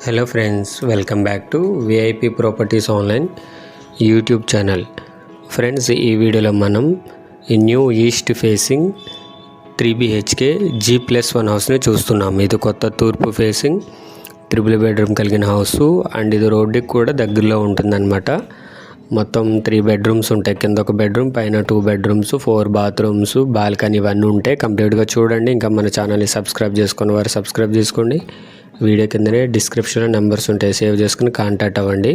Hello friends, welcome back to VIP properties online YouTube channel. Friends, ఈ వీడియోలో మనం ఈ new east facing 3BHK G+1 హౌస్ని చూస్తున్నాం. ఇది కొత్త తూర్పు ఫేసింగ్ 3 బెడ్రూమ్ కలిగిన హౌస్ అండ్ ఇది రోడ్డుకి కూడా దగ్గరలో ఉంటుందన్నమాట. మొత్తం 3 బెడ్రూమ్స్ ఉంటాయి. కింద ఒక బెడ్రూమ్, పైన 2 బెడ్రూమ్స్, 4 బాత్రూమ్స్, బాల్కనీ ఇవన్నీ ఉంటాయి. కంప్లీట్గా చూడండి. ఇంకా మన ఛానల్ని సబ్స్క్రైబ్ చేసుకుని వారు సబ్స్క్రైబ్ చేసుకోండి. వీడియో కిందనే డిస్క్రిప్షన్లో నెంబర్స్ ఉంటాయి, సేవ్ చేసుకుని కాంటాక్ట్ అవ్వండి.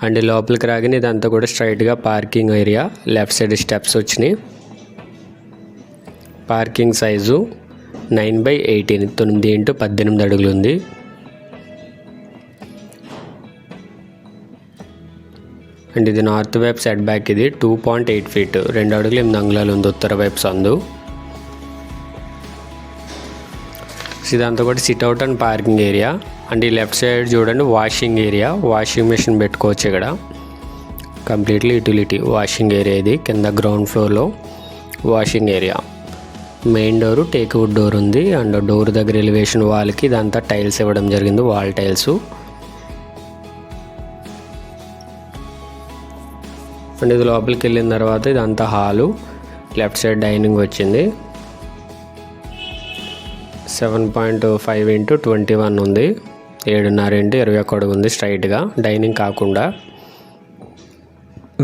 అండ్ లోపలికి రాగానే ఇదంతా కూడా స్ట్రైట్గా parking area. Left side steps వచ్చినాయి. పార్కింగ్ సైజు 9/18 9x18 అడుగులు ఉంది. అండ్ ఇది నార్త్ వైపు సెట్ బ్యాక్. ఇది 2.8 ఫీట్ 2 అడుగులు 8 అంగుళాలు ఉంది. ఉత్తర వైపు సందు. ఇదంతా కూడా sit-out and parking area. And ఈ లెఫ్ట్ సైడ్ చూడండి వాషింగ్ ఏరియా. వాషింగ్ మెషిన్ పెట్టుకోవచ్చు ఇక్కడ. Completely utility washing area. ఇది కింద గ్రౌండ్ ఫ్లోర్లో washing area. Main door teak wood door ఉంది. అండ్ డోర్ దగ్గర ఎలివేషన్ వాల్కి ఇదంతా టైల్స్ ఇవ్వడం జరిగింది, వాల్ టైల్స్. అండ్ ఇది లోపలికి వెళ్ళిన తర్వాత ఇదంతా హాలు. లెఫ్ట్ సైడ్ డైనింగ్ వచ్చింది. 7.5 x 21 ఉంది. 7.5 x 21 ఉంది స్ట్రైట్గా, డైనింగ్ కాకుండా.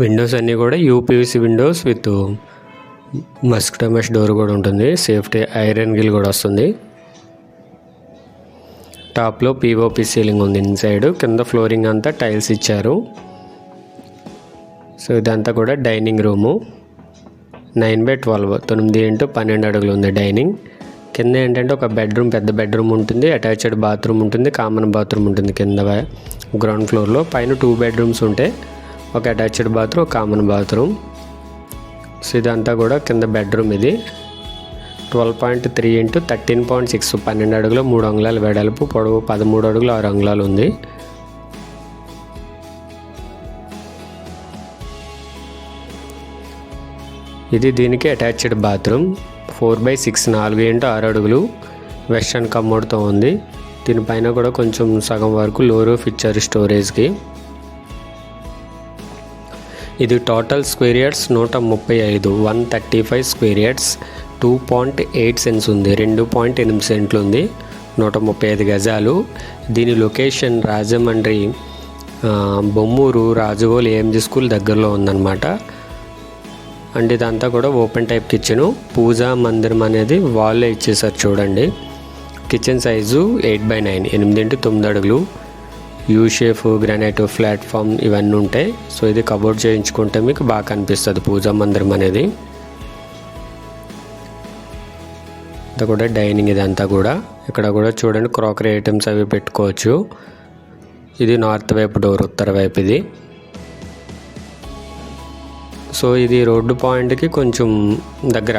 విండోస్ అన్నీ కూడా UPVC Windows with mosquito mesh door కూడా ఉంటుంది. సేఫ్టీ ఐరన్ గిల్ కూడా వస్తుంది. టాప్లో పిఓపి సీలింగ్ ఉంది ఇన్సైడ్. కింద ఫ్లోరింగ్ అంతా టైల్స్ ఇచ్చారు. సో ఇదంతా కూడా డైనింగ్ రూము. 9/12 9 x 12 అడుగులు ఉంది డైనింగ్. కింద ఏంటంటే ఒక బెడ్రూమ్, పెద్ద బెడ్రూమ్ ఉంటుంది, అటాచ్డ్ బాత్రూమ్ ఉంటుంది, కామన్ బాత్రూమ్ ఉంటుంది కింద గ్రౌండ్ ఫ్లోర్లో. పైన 2 బెడ్రూమ్స్ ఉంటాయి, ఒక అటాచ్డ్ బాత్రూమ్, ఒక కామన్ బాత్రూమ్. సో ఇదంతా కూడా కింద బెడ్రూమ్. ఇది 12.3 x 13.6 12 అడుగులు 3 అంగుళాలు వెడల్పు, పొడవు 13 అడుగులు 6 అంగుళాలు ఉంది. ఇది దీనికి అటాచ్డ్ బాత్రూమ్. 4/6 4 x 6 అడుగులు వెస్టర్న్ కమోడ్తో ఉంది. దీనిపైన కూడా కొంచెం సగం వరకు లో రూఫ్ ఇచ్చారు స్టోరేజ్కి. ఇది total square yards 135, 135 square yards, 2.8 cents ఉంది, 2.8 సెంట్లు ఉంది, 135 గజాలు. దీని location Rajahmundry Bommuru Rajavolu AMG school దగ్గరలో ఉందన్నమాట. అండ్ ఇదంతా కూడా ఓపెన్ టైప్ కిచెను. పూజా మందిరం అనేది వాల్లో ఇచ్చేసారు చూడండి. కిచెన్ సైజు 8/9 8 x 9 అడుగులు. యూ షేప్, గ్రానైట్ ప్లాట్ఫామ్ ఇవన్నీ ఉంటాయి. సో ఇది కబోర్డ్ చేయించుకుంటే మీకు బాగా కనిపిస్తుంది పూజా మందిరం అనేది. ఇది కూడా డైనింగ్. ఇదంతా కూడా ఇక్కడ కూడా చూడండి క్రాకరీ ఐటమ్స్ అవి పెట్టుకోవచ్చు. ఇది నార్త్ వైపు డోర్, ఉత్తర వైపు ఇది. సో ఇది రోడ్డు పాయింట్కి కొంచెం దగ్గర,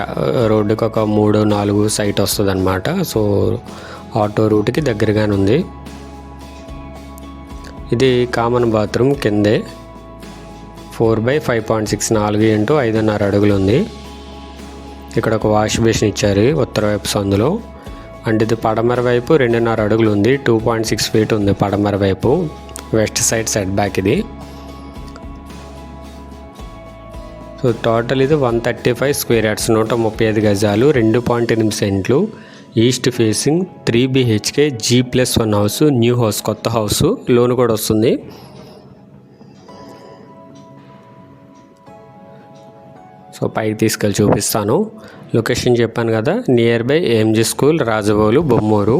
రోడ్డుకి ఒక 3-4 సైట్ వస్తుంది అనమాట. సో ఆటో రూట్కి దగ్గరగానే ఉంది. ఇది కామన్ బాత్రూమ్ కిందే. 4/5.6 4 x 5.5 అడుగులు ఉంది. ఇక్కడ ఒక వాష్ బేసిన్ ఇచ్చారు ఉత్తర వైపు సందులో. అండ్ ఇది పడమర వైపు 2.5 అడుగులు ఉంది. 2.6 ఫీట్ ఉంది పడమర వైపు. వెస్ట్ సైడ్ సెట్ బ్యాక్ ఇది. సో టోటల్ ఇది 135 స్క్వేర్ యార్డ్స్ 135 గజాలు, 2.8 సెంట్లు. East facing 3BHK G+1 house. New house, కొత్త హౌస్. లోన్ కూడా వస్తుంది. సో పైకి తీసుకెళ్ళి చూపిస్తాను. లొకేషన్ చెప్పాను కదా, near by AMG school, Rajavolu, Bommuru.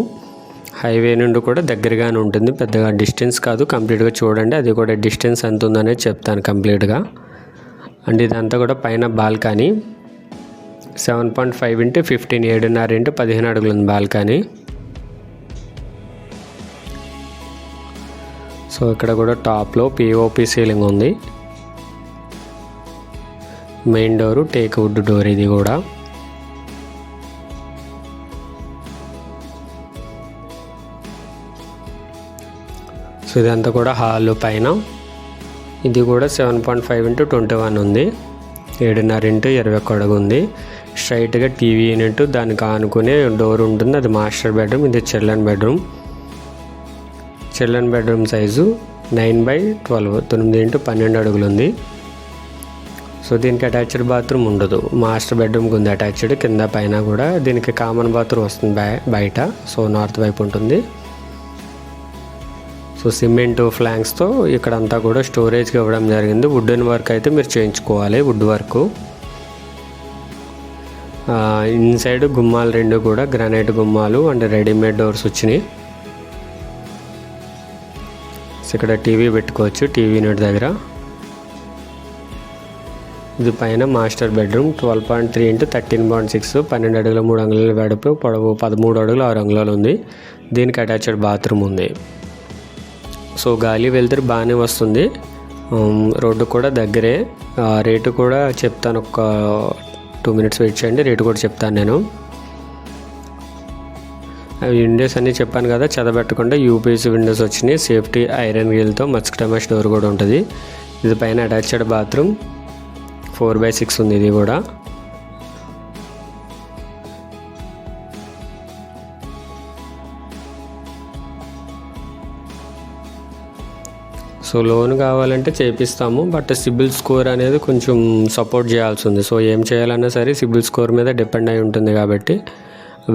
Highway నుండి కూడా దగ్గరగానే ఉంటుంది, పెద్దగా డిస్టెన్స్ కాదు. కంప్లీట్గా చూడండి, అది కూడా డిస్టెన్స్ ఎంత ఉందనేది చెప్తాను కంప్లీట్గా. అండ్ ఇదంతా కూడా పైన బాల్కనీ. 7.5 x 15 7.5 x 15 అడుగులు ఉంది బాల్కనీ. సో ఇక్కడ కూడా టాప్లో పిఓపి సీలింగ్ ఉంది. Main door teak wood door. ఇది కూడా సో ఇదంతా కూడా హాల్ పైన. ఇది కూడా 7.5 x 21 ఉంది. 7.5 x 21 అడుగు ఉంది. స్ట్రైట్గా టీవీ యూనిట్, దానికి ఆనుకునే డోర్ ఉంటుంది. అది మాస్టర్ బెడ్రూమ్. ఇది children bedroom. Children bedroom size 9/12 9x12 అడుగులు ఉంది. సో దీనికి అటాచ్డ్ బాత్రూమ్ ఉండదు. మాస్టర్ బెడ్రూమ్కి ఉంది అటాచ్డ్, కింద పైన కూడా. దీనికి కామన్ బాత్రూమ్ వస్తుంది బయట, సో నార్త్ వైపు ఉంటుంది. సో సిమెంట్ ఫ్లాంక్స్తో ఇక్కడంతా కూడా స్టోరేజ్కి ఇవ్వడం జరిగింది. వుడెన్ వర్క్ అయితే మీరు చేయించుకోవాలి, వుడ్ వర్క్. ఇన్సైడ్ గుమ్మాలు 2 కూడా గ్రానైట్ గుమ్మాలు అండ్ రెడీమేడ్ డోర్స్ వచ్చినాయి. సో ఇక్కడ టీవీ పెట్టుకోవచ్చు, టీవీ యూనిట్ దగ్గర. ఇది పైన మాస్టర్ బెడ్రూమ్ 12.3 x 13.6 12 అడుగుల 3 అంగుళాల వెడల్పు, పొడవు 13 అడుగులు 6 అంగుళాలు ఉంది. దీనికి అటాచ్డ్ బాత్రూమ్ ఉంది. సో గాలి వెళ్తురు బాగానే వస్తుంది. రోడ్డు కూడా దగ్గరే. రేటు కూడా చెప్తాను, ఒక 2 minutes వెయిట్ చేయండి, రేటు కూడా చెప్తాను నేను. విండోస్ అన్నీ చెప్పాను కదా, చదవబెట్టకుండా యూపీఎస్ విండోస్ వచ్చినాయి. సేఫ్టీ ఐరన్ గ్రిల్తో మస్కిటో మెష్ డోర్ కూడా ఉంటుంది. ఇది పైన అటాచ్డ్ బాత్రూమ్ 4/6 ఉంది ఇది కూడా. సో లోన్ కావాలంటే చేపిస్తాము, బట్ సిబిల్ స్కోర్ అనేది కొంచెం సపోర్ట్ చేయాల్సి ఉంది. సో ఏం చేయాలన్నా సరే సిబిల్ స్కోర్ మీద డిపెండ్ అయి ఉంటుంది కాబట్టి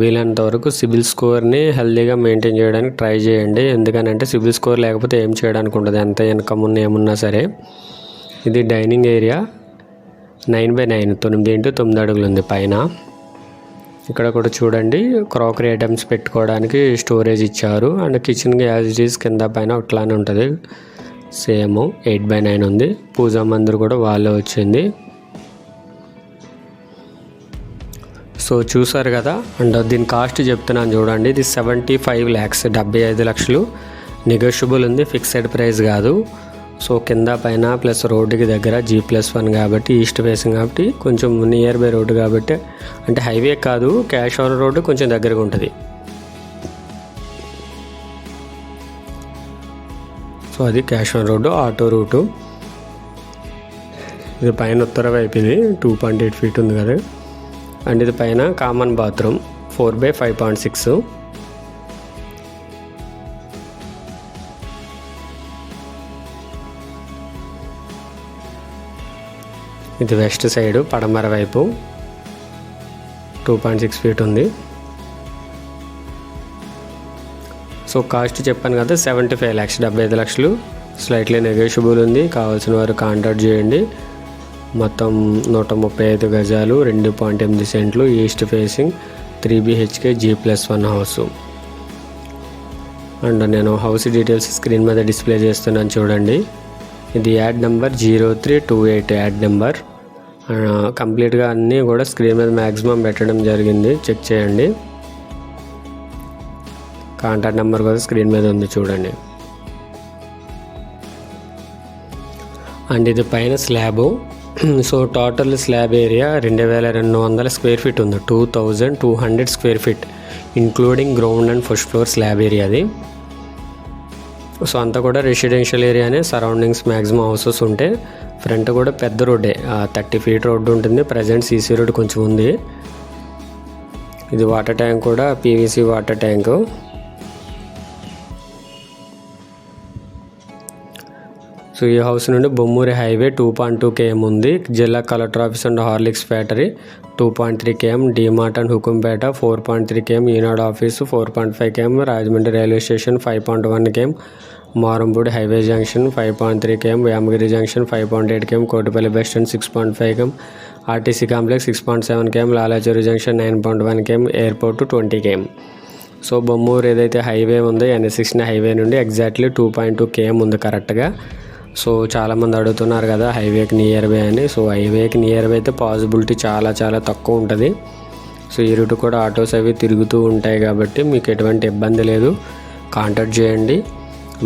వీలైనంత వరకు సిబిల్ స్కోర్ని హెల్తీగా మెయింటైన్ చేయడానికి ట్రై చేయండి. ఎందుకనంటే సిబిల్ స్కోర్ లేకపోతే ఏం చేయడానికి ఉండదు, ఎంత ఇన్కమ్ ఉన్నా ఏమున్నా సరే. ఇది డైనింగ్ ఏరియా 9/9 9x9 అడుగులు ఉంది పైన. ఇక్కడ కూడా చూడండి, క్రాకరీ ఐటమ్స్ పెట్టుకోవడానికి స్టోరేజ్ ఇచ్చారు. అండ్ కిచెన్కి యాజ్ ఇట్ ఈస్ కింద పైన అట్లానే ఉంటుంది. సేమ్ 8/9 ఉంది. పూజా మందిర్ కూడా వాళ్ళే వచ్చింది. సో చూసారు కదా. అండ్ దీని కాస్ట్ చెప్తున్నాను చూడండి. ఇది 75 lakhs 75 లక్షలు. నెగోషియబుల్ ఉంది, ఫిక్స్డ్ ప్రైస్ కాదు. సో కింద పైన ప్లస్ రోడ్డుకి దగ్గర G+1 కాబట్టి, ఈస్ట్ ఫేసింగ్ కాబట్టి, కొంచెం నియర్ బై రోడ్డు కాబట్టి, అంటే హైవే కాదు, క్యాష్ ఆన్ రోడ్డు కొంచెం దగ్గరగా ఉంటుంది. సో అది cash on road, auto route. ఇది పైన ఉత్తర వైపు, ఇది 2.8 feet ఉంది కదా. అండ్ ఇది పైన కామన్ బాత్రూమ్ 4/5.6. ఇది వెస్ట్ సైడ్ పడమర వైపు 2.6 feet ఉంది. సో కాస్ట్ చెప్పాను కదా, 75 lakhs 75 లక్షలు. స్లైట్లీ నెగోషియబుల్ ఉంది. కావాల్సిన వారు కాంటాక్ట్ చేయండి. మొత్తం 135 గజాలు 2.8 సెంట్లు, east facing 3 BHK G+1 house. And నేను హౌస్ డీటెయిల్స్ స్క్రీన్ మీద డిస్ప్లే చేస్తున్నాను చూడండి. ఇది యాడ్ నెంబర్ 0328 యాడ్ నెంబర్. కంప్లీట్గా అన్నీ కూడా స్క్రీన్ మీద మ్యాక్సిమం పెట్టడం జరిగింది, చెక్ చేయండి. కాంటాక్ట్ నెంబర్ కూడా స్క్రీన్ మీద ఉంది చూడండి. అండ్ ఇది పైన slab. So total slab area 2200 square feet ఉంది. 2200 square feet including ground and first floor slab area అది. సో అంతా కూడా రెసిడెన్షియల్ ఏరియానే. సరౌండింగ్స్ మ్యాక్సిమం హౌసెస్ ఉంటే, ఫ్రంట్ కూడా పెద్ద రోడ్డే, 30 feet రోడ్డు ఉంటుంది. ప్రజెంట్ సీసీ రోడ్ కొంచెం ఉంది. ఇది వాటర్ ట్యాంక్ కూడా PVC వాటర్ ట్యాంకు. సో ఈ హౌస్ నుండి బొమ్మూరి హైవే 2.2 km ఉంది. జిల్లా collector office and Horlicks factory 2.3 km, DMart and Hukumpeta 4.3 km, Eenadu office 4.5 km, Rajahmundry railway station 5.1 km, Marampudi highway junction 5.3 km, Yamagiri junction 5.8 km, Kotipalli bus stand 6.5 km, RTC complex 6.7 km, Lalacheru junction 9.1 km, airport 20 km. So Bommuru ఏదైతే highway ఉందో NH16 highway నుండి exactly 2.2 km ఉంది కరెక్ట్గా. So చాలామంది అడుగుతున్నారు కదా హైవేకి near by అని. సో హైవేకి నియర్ బై అయితే పాసిబిలిటీ చాలా చాలా తక్కువ ఉంటుంది. సో ఈ రూట్ కూడా ఆటోస్ అవి తిరుగుతూ ఉంటాయి కాబట్టి మీకు ఎటువంటి ఇబ్బంది లేదు. కాంటాక్ట్ చేయండి.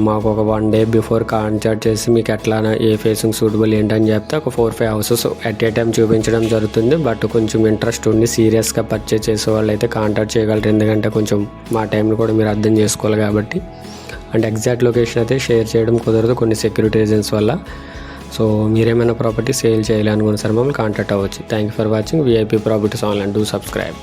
మాకు ఒక 1 day బిఫోర్ కాంటాక్ట్ చేసి మీకు ఎట్లా ఏ ఫేసింగ్ సూటబుల్ ఏంటని చెప్తే ఒక 4-5 హౌసెస్ ఎట్ ఏ టైం చూపించడం జరుగుతుంది. బట్ కొంచెం ఇంట్రెస్ట్ ఉండి సీరియస్గా పర్చేస్ చేసే వాళ్ళు అయితే కాంటాక్ట్ చేయగలరు. ఎందుకంటే కొంచెం మా టైంని కూడా మీరు అర్థం చేసుకోవాలి కాబట్టి. అండ్ ఎగ్జాక్ట్ లొకేషన్ అయితే షేర్ చేయడం కుదరదు కొన్ని సెక్యూరిటీ రీజన్స్ వల్ల. సో మీరేమైనా ప్రాపర్టీ సేల్ చేయాలి అనుకున్న సరే మమ్మల్ని కాంటాక్ట్ అవ్వచ్చు. Thank you for watching VIP properties online. Do subscribe.